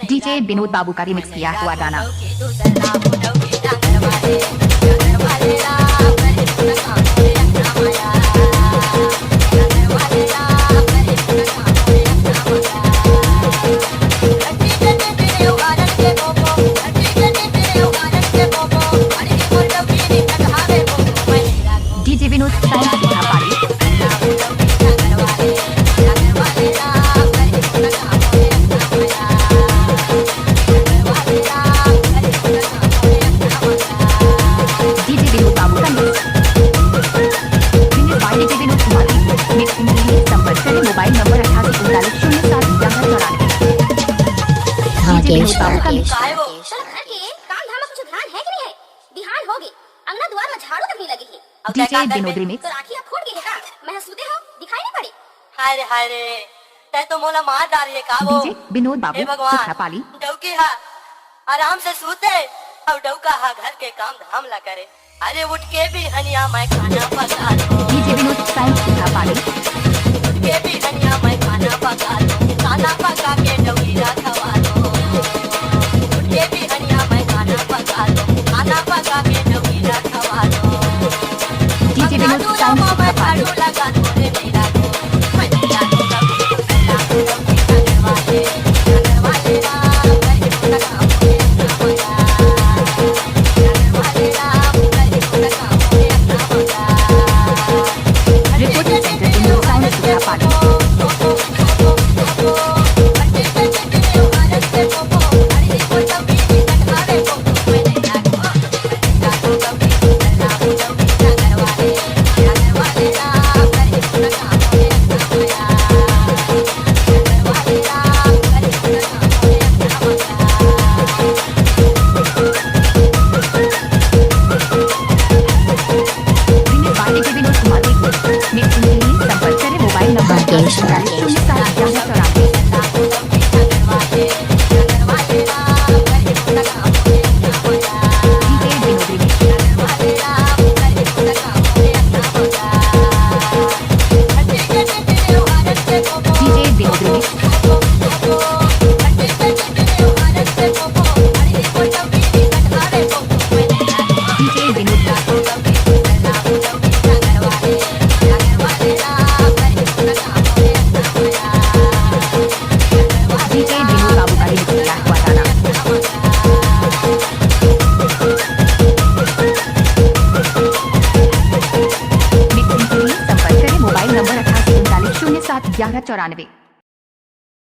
DJ Vinod बाबू का remix किया हुआ गाना। DJ Vinod mobile number 88 DJ Vinod remix. Rakhi आप फूट गई है का? मैं सूते हो दिखाई नहीं पड़ी। हाय रे तै तो मोला मार डाली है का वो। डीजे विनोद बाबू सुखापाली। डौकी हा आराम से सूते और डौका हा घर के काम धाम ला करे। अरे उठ के भी हनिया मैं खाना पका लो। डीजे विनोद सुखापाली। उठ के भी हनिया मैं खाना पका लो। खाना पका के डौकी रखवा लो। उठ के भी हनिया मैं खाना पका लो। खाना पका के डौकी रखवा लो। डीजे विनोद सुखापाली। लगा दो रे मेरा को मैं तेरा को डौकी करवाले करवाले राम करके लगा मुझे अपना करवाले राम करके लगा मुझे अपना। Report center Vinod Sukhapali. Mobile number 88 07 1194।